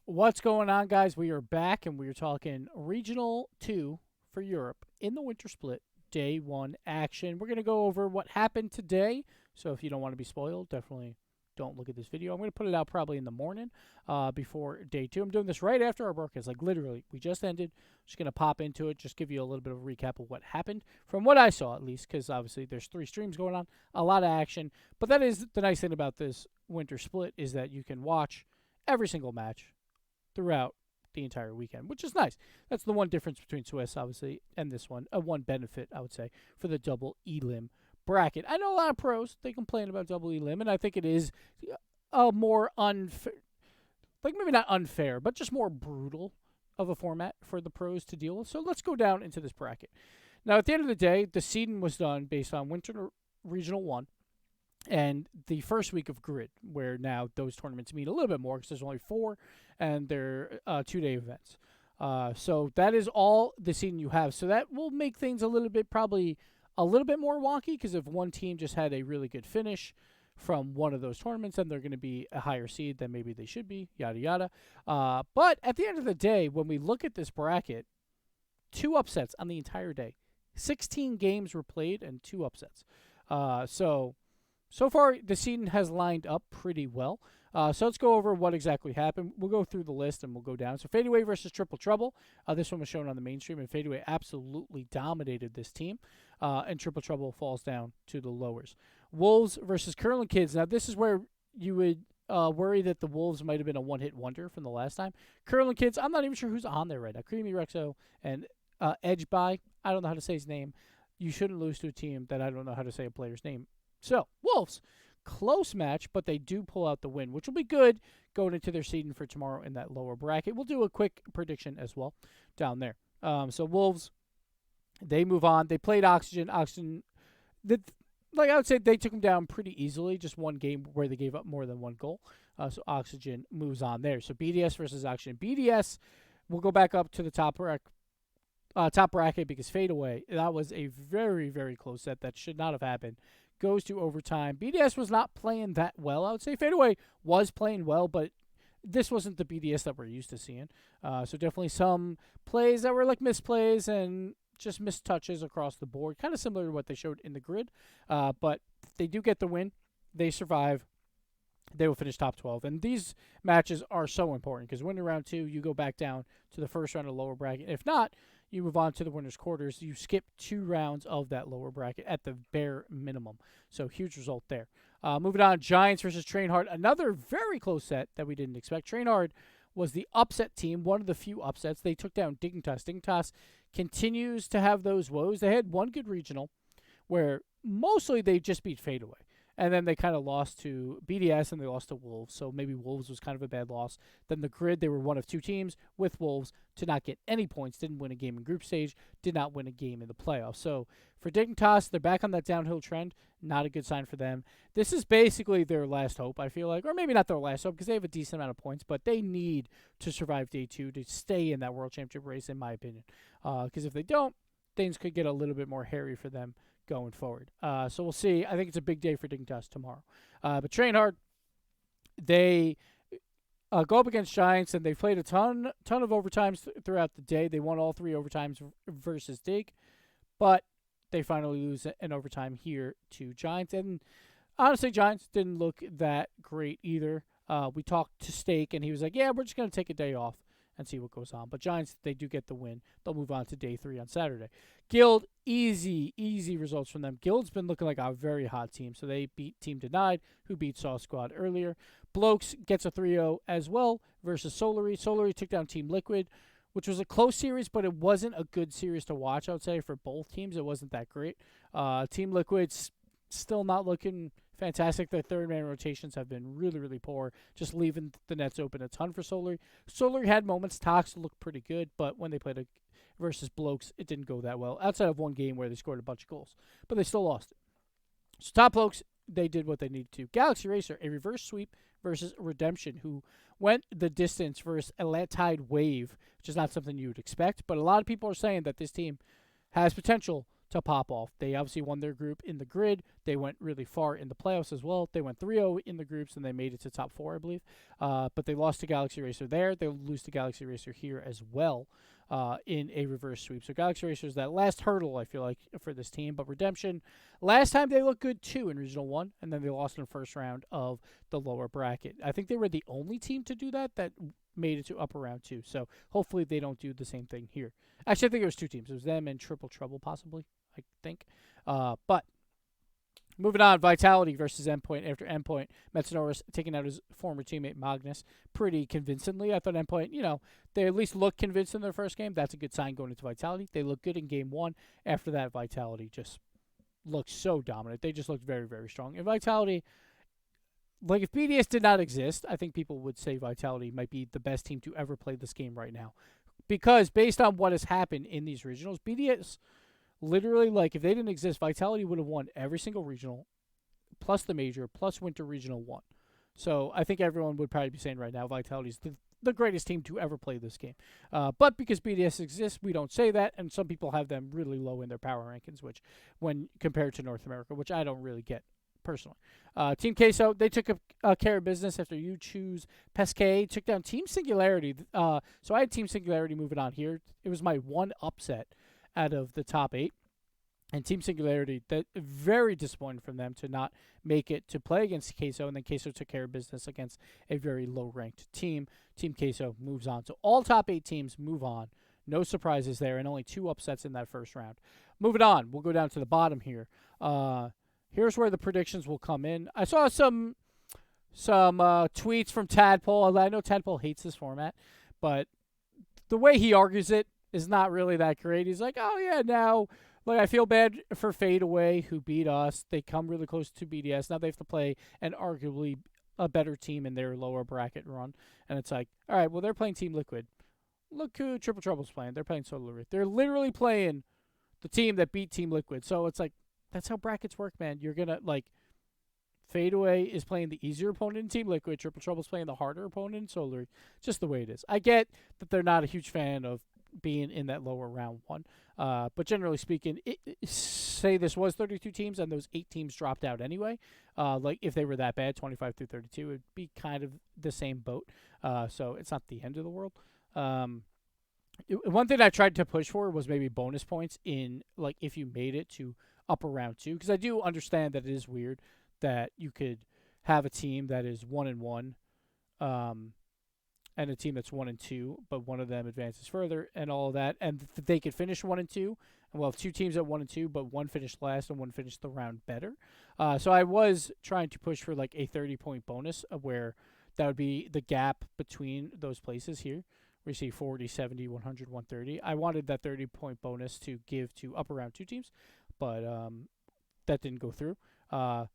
What's going on, guys? We are back and we are talking Regional 2 for Europe in the winter split, day 1 action. We're going to go over what happened today. So if you don't want to be spoiled, definitely don't look at this video. I'm going to put it out probably in the morning before day 2. I'm doing this right after our broadcast. Like literally, we just ended. Just going to pop into it, just give you a little bit of a recap of what happened from what I saw at least, because obviously there's 3 streams going on, a lot of action. But that is the nice thing about this winter split is that you can watch every single match throughout the entire weekend, which is nice. That's the one difference between Swiss, obviously, and this one. One benefit, I would say, for the double elim bracket. I know a lot of pros, they complain about double elim, and I think it is a more unfair, like maybe not unfair, but just more brutal of a format for the pros to deal with. So let's go down into this bracket. Now, at the end of the day, the seeding was done based on Winter Regional 1 and the first week of grid, where now those tournaments mean a little bit more because there's only 4 and they're 2-day events. So that is all the seeding you have. So that will make things a little bit, probably a little bit more wonky, because if one team just had a really good finish from one of those tournaments, then they're going to be a higher seed than maybe they should be, yada yada. But at the end of the day, when we look at this bracket, 2 upsets on the entire day. 16 games were played and 2 upsets. So far, the seeding has lined up pretty well. So let's go over what exactly happened. We'll go through the list and we'll go down. So Fadeaway versus Triple Trouble. This one was shown on the mainstream, and Fadeaway absolutely dominated this team. And Triple Trouble falls down to the lowers. Wolves versus Curling Kids. Now, this is where you would worry that the Wolves might have been a one-hit wonder from the last time. Curling Kids, I'm not even sure who's on there right now. Creamy Rexo and Edge By. I don't know how to say his name. You shouldn't lose to a team that I don't know how to say a player's name. So, Wolves, close match, but they do pull out the win, which will be good going into their seeding for tomorrow in that lower bracket. We'll do a quick prediction as well down there. So, Wolves, they move on. They played Oxygen. Oxygen, like I would say, they took them down pretty easily. Just one game where they gave up more than 1 goal. So, Oxygen moves on there. So, BDS versus Oxygen. BDS will go back up to the top bracket because Fadeaway, that was a very, very close set that should not have happened. Goes to overtime. BDS was not playing that well. I would say Fadeaway was playing well, but this wasn't the BDS that we're used to seeing. So definitely some plays that were like misplays and just missed touches across the board. Kind of similar to what they showed in the grid. But they do get the win. They survive. They will finish top 12. And these matches are so important because winning round 2, you go back down to the first round of the lower bracket. If not, you move on to the winner's quarters. You skip 2 rounds of that lower bracket at the bare minimum. So huge result there. Moving on, Giants versus Trainhard. Another very close set that we didn't expect. Trainhard was the upset team, one of the few upsets. They took down Dignitas. Dignitas continues to have those woes. They had one good regional where mostly they just beat Fadeaway. And then they kind of lost to BDS and they lost to Wolves. So maybe Wolves was kind of a bad loss. Then the grid, they were one of 2 teams with Wolves to not get any points. Didn't win a game in group stage. Did not win a game in the playoffs. So for Dignitas, they're back on that downhill trend. Not a good sign for them. This is basically their last hope, I feel like. Or maybe not their last hope because they have a decent amount of points. But they need to survive day 2 to stay in that World Championship race, in my opinion. Because if they don't, things could get a little bit more hairy for them going forward. So we'll see. I think it's a big day for Dignitas tomorrow. But Trainhard, they go up against Giants, and they played a ton of overtimes throughout the day. They won all 3 overtimes versus Dig, but they finally lose an overtime here to Giants. And honestly, Giants didn't look that great either. We talked to Steak, and he was like, yeah, we're just going to take a day off and see what goes on. But Giants, they do get the win. They'll move on to day 3 on Saturday. Guild, easy results from them. Guild's been looking like a very hot team. So they beat Team Denied, who beat Saw Squad earlier. Blokes gets a 3-0 as well versus Solary. Solary took down Team Liquid, which was a close series, but it wasn't a good series to watch, I would say, for both teams. It wasn't that great. Team Liquid's still not looking fantastic. Their third-man rotations have been really, really poor, just leaving the nets open a ton for Solary. Solary had moments. Tox looked pretty good, but when they played versus Blokes, it didn't go that well, outside of one game where they scored a bunch of goals. But they still lost it. So Top Blokes, they did what they needed to. Galaxy Racer, a reverse sweep versus Redemption, who went the distance versus Atlantide Wave, which is not something you would expect. But a lot of people are saying that this team has potential to pop off. They obviously won their group in the grid. They went really far in the playoffs as well. They went 3-0 in the groups, and they made it to top 4, I believe. But they lost to Galaxy Racer there. They'll lose to Galaxy Racer here as well in a reverse sweep. So Galaxy Racer is that last hurdle, I feel like, for this team. But Redemption, last time they looked good, too, in Regional 1, and then they lost in the first round of the lower bracket. I think they were the only team to do that made it to upper round 2. So hopefully they don't do the same thing here. Actually, I think it was 2 teams. It was them and Triple Trouble, possibly, I think. But moving on, Vitality versus Endpoint. After Endpoint, Metanoris taking out his former teammate Magnus pretty convincingly. I thought Endpoint, they at least looked convinced in their first game. That's a good sign going into Vitality. They looked good in game 1. After that, Vitality just looked so dominant. They just looked very, very strong. And Vitality, like if BDS did not exist, I think people would say Vitality might be the best team to ever play this game right now. Because based on what has happened in these regionals, BDS literally, like, if they didn't exist, Vitality would have won every single regional, plus the major, plus Winter Regional 1. So I think everyone would probably be saying right now Vitality's the greatest team to ever play this game. But because BDS exists, we don't say that, and some people have them really low in their power rankings, which, when compared to North America, which I don't really get personally. Team Queso, they took care of business after you choose Pesquet, took down Team Singularity. So I had Team Singularity moving on here. It was my one upset out of the top 8. And Team Singularity, that very disappointing from them to not make it to play against Queso, and then Queso took care of business against a very low-ranked team. Team Queso moves on. So all top 8 teams move on. No surprises there, and only 2 upsets in that first round. Moving on, we'll go down to the bottom here. Here's where the predictions will come in. I saw some tweets from Tadpole. I know Tadpole hates this format, but the way he argues it is not really that great. He's like, oh, yeah, now, like, I feel bad for Fadeaway, who beat us. They come really close to BDS. Now they have to play an arguably a better team in their lower bracket run. And it's like, all right, well, they're playing Team Liquid. Look who Triple Trouble's playing. They're playing Solar. They're literally playing the team that beat Team Liquid. So it's like, that's how brackets work, man. You're going to, like, Fadeaway is playing the easier opponent in Team Liquid. Triple Trouble's playing the harder opponent in Solar. Just the way it is. I get that they're not a huge fan of being in that lower round 1. But generally speaking, say this was 32 teams and those 8 teams dropped out anyway. Like, if they were that bad, 25 through 32, it would be kind of the same boat. So it's not the end of the world. One thing I tried to push for was maybe bonus points in, like, if you made it to upper round 2, because I do understand that it is weird that you could have a team that is 1-1, and a team that's 1-2, but one of them advances further and all of that, and they could finish 1-2, and we'll have 2 teams at 1-2, but one finished last and one finished the round better. So I was trying to push for like a 30-point bonus, where that would be the gap between those places here. We see 40, 70, 100, 130. I wanted that 30-point bonus to give to upper round 2 teams, but that didn't go through.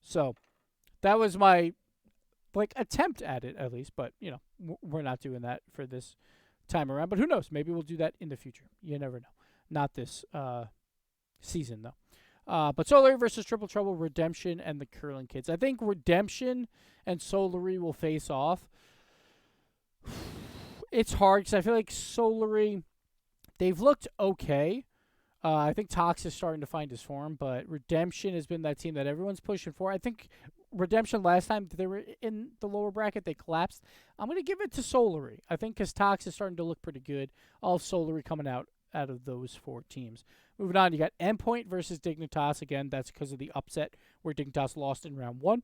So that was my attempt at it, at least. But, we're not doing that for this time around. But who knows? Maybe we'll do that in the future. You never know. Not this season, though. But Solary versus Triple Trouble, Redemption, and the Curling Kids. I think Redemption and Solary will face off. It's hard because I feel like Solary, they've looked okay. I think Tox is starting to find his form, but Redemption has been that team that everyone's pushing for. I think Redemption last time they were in the lower bracket, they collapsed. I'm going to give it to Solary. I think because Tox is starting to look pretty good. All Solary coming out of those 4 teams. Moving on, you got Endpoint versus Dignitas. Again, that's because of the upset where Dignitas lost in round 1.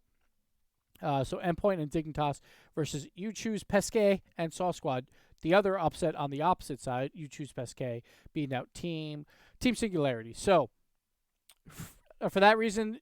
So Endpoint and Dignitas versus You Choose Pesquet and Saw Squad. The other upset on the opposite side, You Choose Pesquet, beating out Team Singularity. So for that reason,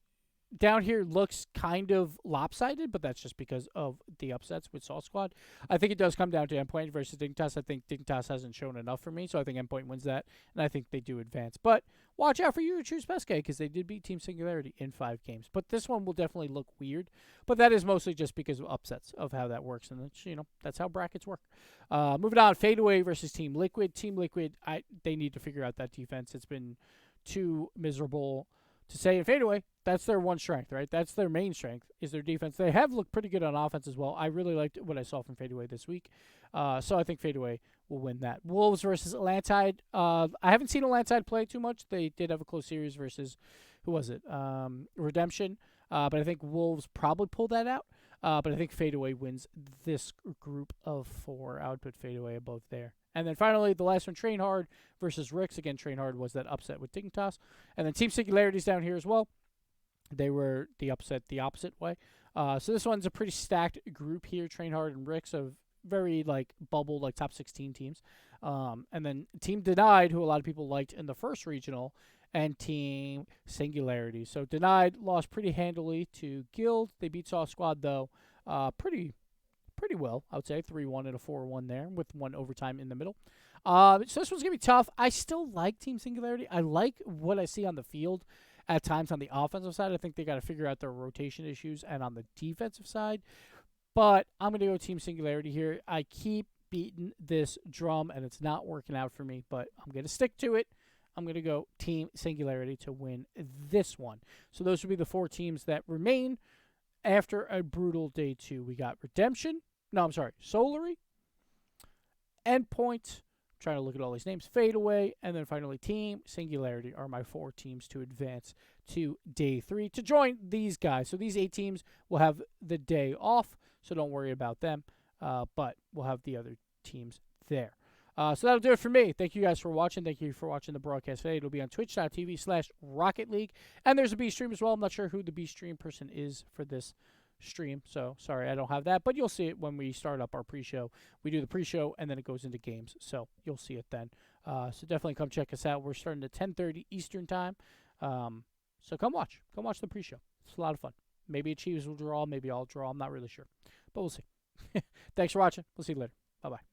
down here looks kind of lopsided, but that's just because of the upsets with Saw Squad. I think it does come down to Endpoint versus Dignitas. I think Dignitas hasn't shown enough for me, so I think Endpoint wins that, and I think they do advance. But watch out for You Choose Pesquet, because they did beat Team Singularity in 5 games. But this one will definitely look weird, but that is mostly just because of upsets of how that works, and it's, that's how brackets work. Moving on, Fadeaway versus Team Liquid. Team Liquid, they need to figure out that defense. It's been too miserable to say in fadeaway, that's their one strength, right? That's their main strength is their defense. They have looked pretty good on offense as well. I really liked what I saw from fadeaway this week. So I think fadeaway will win that. Wolves versus Atlantide. I haven't seen Atlantide play too much. They did have a close series versus, who was it? Redemption. But I think Wolves probably pulled that out. But I think fadeaway wins this group of 4. I would put fadeaway above there. And then finally, the last one, Train Hard versus Ricks. Again, Train Hard was that upset with Dignitas. And then Team Singularities down here as well. They were the upset the opposite way. So this one's a pretty stacked group here. Train Hard and Ricks of very bubble, top 16 teams. And then Team Denied, who a lot of people liked in the first regional, and Team Singularity. So Denied lost pretty handily to Guild. They beat Saw Squad, though, pretty well, I would say. 3-1 and a 4-1 there with 1 overtime in the middle. So this one's going to be tough. I still like Team Singularity. I like what I see on the field at times on the offensive side. I think they got to figure out their rotation issues and on the defensive side. But I'm going to go Team Singularity here. I keep beating this drum, and it's not working out for me, but I'm going to stick to it. I'm going to go Team Singularity to win this one. So those would be the 4 teams that remain after a brutal day 2. We got Redemption. No, I'm sorry. Solary. Endpoint. I'm trying to look at all these names. Fadeaway. And then finally Team Singularity are my 4 teams to advance to day 3 to join these guys. So these 8 teams will have the day off, so don't worry about them. But we'll have the other teams there. So that'll do it for me. Thank you guys for watching. Thank you for watching the broadcast today. It'll be on twitch.tv/Rocket League. And there's a B stream as well. I'm not sure who the B stream person is for this stream. So sorry, I don't have that. But you'll see it when we start up our pre-show. We do the pre-show, and then it goes into games. So you'll see it then. So definitely come check us out. We're starting at 10:30 Eastern time. So come watch. Come watch the pre-show. It's a lot of fun. Maybe Chiefs will draw. Maybe I'll draw. I'm not really sure. But we'll see. Thanks for watching. We'll see you later. Bye-bye.